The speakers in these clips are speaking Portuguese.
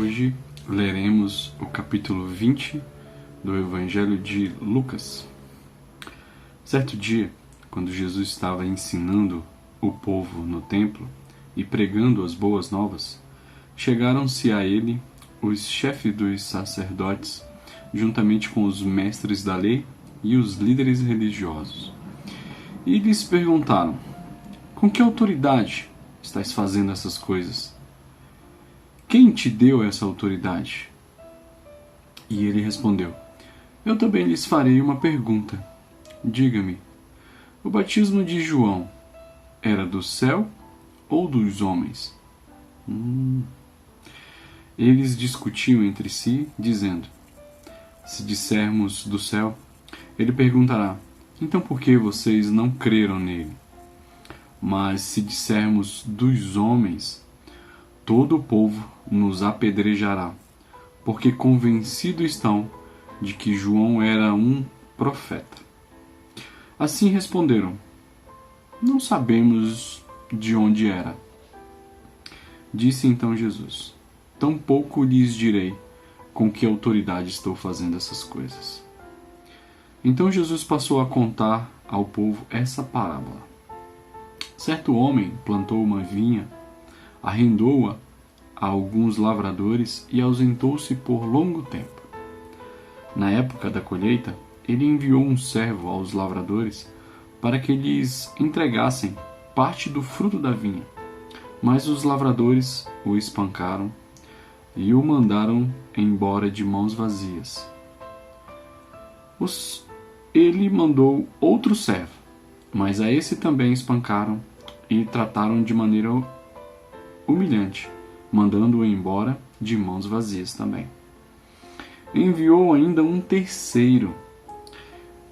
Hoje leremos o capítulo 20 do Evangelho de Lucas. Certo dia, quando Jesus estava ensinando o povo no templo e pregando as boas novas, chegaram-se a ele os chefes dos sacerdotes, juntamente com os mestres da lei e os líderes religiosos. E lhes perguntaram: com que autoridade estás fazendo essas coisas? Quem te deu essa autoridade? E ele respondeu: eu também lhes farei uma pergunta. Diga-me, o batismo de João era do céu ou dos homens? Eles discutiam entre si, dizendo: se dissermos do céu, ele perguntará: então por que vocês não creram nele? Mas se dissermos dos homens, todo o povo nos apedrejará, porque convencidos estão de que João era um profeta. Assim responderam: não sabemos de onde era. Disse então Jesus: tampouco lhes direi com que autoridade estou fazendo essas coisas. Então Jesus passou a contar ao povo essa parábola. Certo homem plantou uma vinha, arrendou-a a alguns lavradores e ausentou-se por longo tempo. Na época da colheita, ele enviou um servo aos lavradores para que lhes entregassem parte do fruto da vinha. Mas os lavradores o espancaram e o mandaram embora de mãos vazias. Ele mandou outro servo, mas a esse também espancaram e trataram de maneira humilhante, mandando-o embora de mãos vazias também. Enviou ainda um terceiro,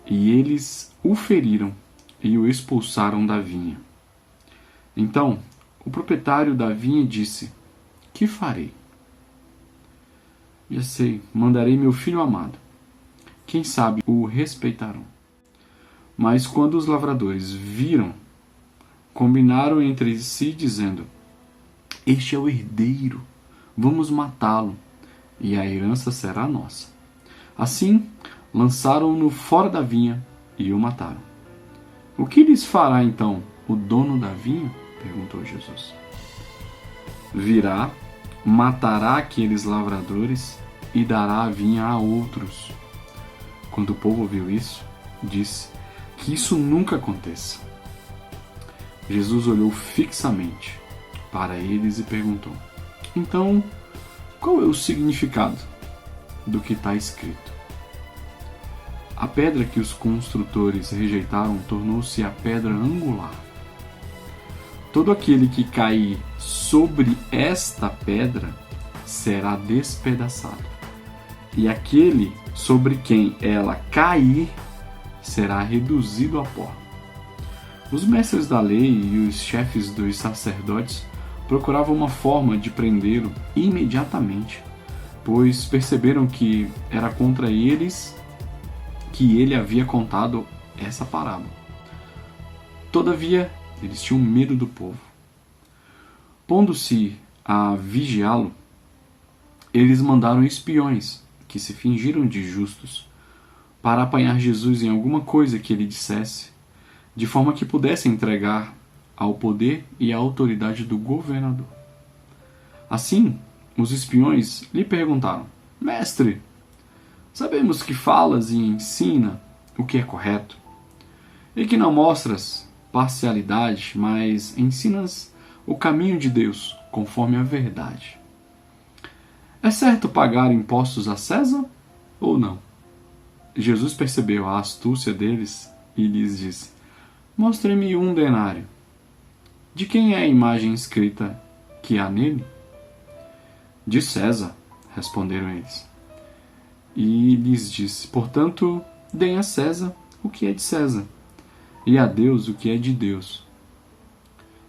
e eles o feriram e o expulsaram da vinha. Então o proprietário da vinha disse: que farei? Já sei, mandarei meu filho amado. Quem sabe o respeitarão. Mas quando os lavradores viram, combinaram entre si, dizendo: este é o herdeiro, vamos matá-lo, e a herança será nossa. Assim, lançaram-no fora da vinha e o mataram. O que lhes fará então o dono da vinha? Perguntou Jesus. Virá, matará aqueles lavradores e dará a vinha a outros. Quando o povo ouviu isso, disse: que isso nunca aconteça. Jesus olhou fixamente para eles e perguntou: então, qual é o significado do que está escrito? A pedra que os construtores rejeitaram tornou-se a pedra angular. Todo aquele que cair sobre esta pedra será despedaçado, e aquele sobre quem ela cair será reduzido a pó. Os mestres da lei e os chefes dos sacerdotes procuravam uma forma de prendê-lo imediatamente, pois perceberam que era contra eles que ele havia contado essa parábola. Todavia, eles tinham medo do povo. Pondo-se a vigiá-lo, eles mandaram espiões, que se fingiram de justos, para apanhar Jesus em alguma coisa que ele dissesse, de forma que pudessem entregar ao poder e à autoridade do governador. Assim, os espiões lhe perguntaram: mestre, sabemos que falas e ensina o que é correto, e que não mostras parcialidade, mas ensinas o caminho de Deus conforme a verdade. É certo pagar impostos a César ou não? Jesus percebeu a astúcia deles e lhes disse: mostre-me um denário. De quem é a imagem escrita que há nele? De César, responderam eles. E lhes disse: portanto, deem a César o que é de César, e a Deus o que é de Deus.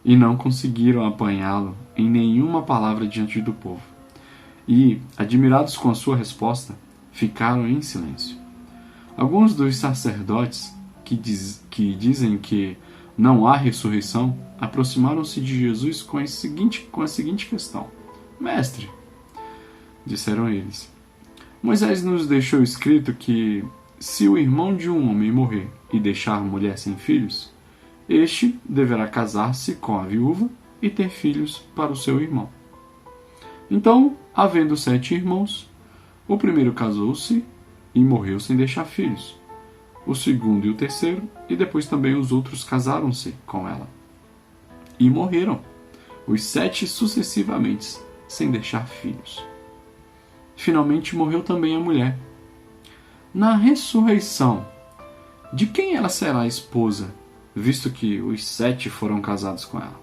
E não conseguiram apanhá-lo em nenhuma palavra diante do povo. E, admirados com a sua resposta, ficaram em silêncio. Alguns dos sacerdotes que dizem que não há ressurreição aproximaram-se de Jesus com a seguinte questão: mestre, Disseram eles: Moisés nos deixou escrito que, se o irmão de um homem morrer e deixar mulher sem filhos, este deverá casar-se com a viúva e ter filhos para o seu irmão. Então, havendo 7 irmãos, o primeiro casou-se e morreu sem deixar filhos. O segundo e o terceiro, e depois também os outros casaram-se com ela. E morreram, os 7 sucessivamente, sem deixar filhos. Finalmente morreu também a mulher. Na ressurreição, de quem ela será esposa, visto que os 7 foram casados com ela?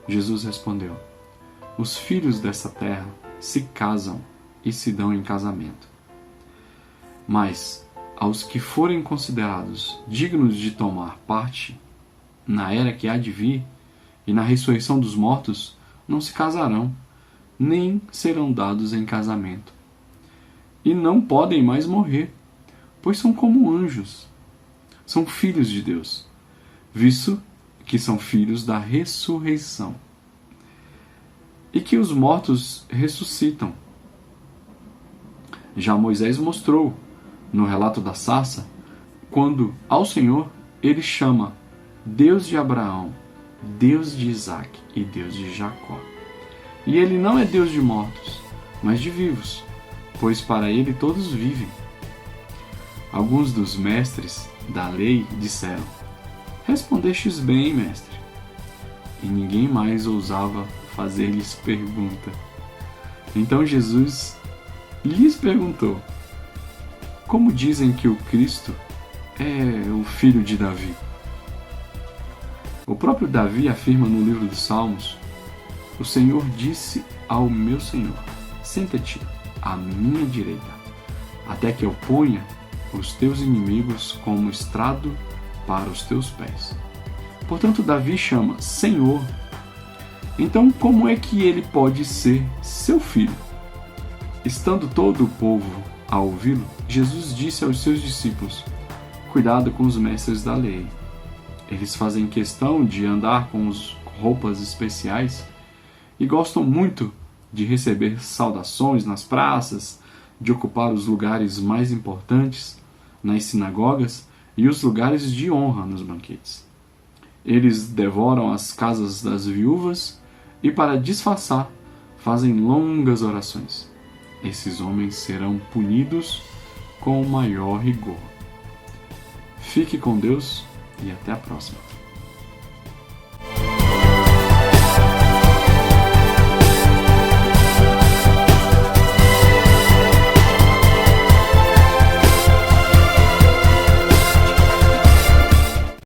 Jesus respondeu: Os filhos dessa terra se casam e se dão em casamento. Mas aos que forem considerados dignos de tomar parte na era que há de vir e na ressurreição dos mortos, não se casarão, nem serão dados em casamento. E não podem mais morrer, pois são como anjos. São filhos de Deus, visto que são filhos da ressurreição. E que os mortos ressuscitam. Já Moisés mostrou, no relato da sarça, quando ao Senhor ele chama Deus de Abraão, Deus de Isaque e Deus de Jacó. E ele não é Deus de mortos, mas de vivos, pois para ele todos vivem. Alguns dos mestres da lei disseram: Respondestes bem, mestre. E ninguém mais ousava fazer-lhes pergunta. Então Jesus lhes perguntou: Como dizem que o Cristo é o filho de Davi? O próprio Davi afirma no livro dos Salmos: O Senhor disse ao meu Senhor: Senta-te à minha direita, até que eu ponha os teus inimigos como estrado para os teus pés. Portanto, Davi chama Senhor. Então, como é que ele pode ser seu filho? Estando todo o povo a ouvi-lo, Jesus disse aos seus discípulos: Cuidado com os mestres da lei. Eles fazem questão de andar com roupas especiais e gostam muito de receber saudações nas praças, de ocupar os lugares mais importantes nas sinagogas e os lugares de honra nos banquetes. Eles devoram as casas das viúvas e, para disfarçar, fazem longas orações. Esses homens serão punidos com o maior rigor. Fique com Deus e até a próxima.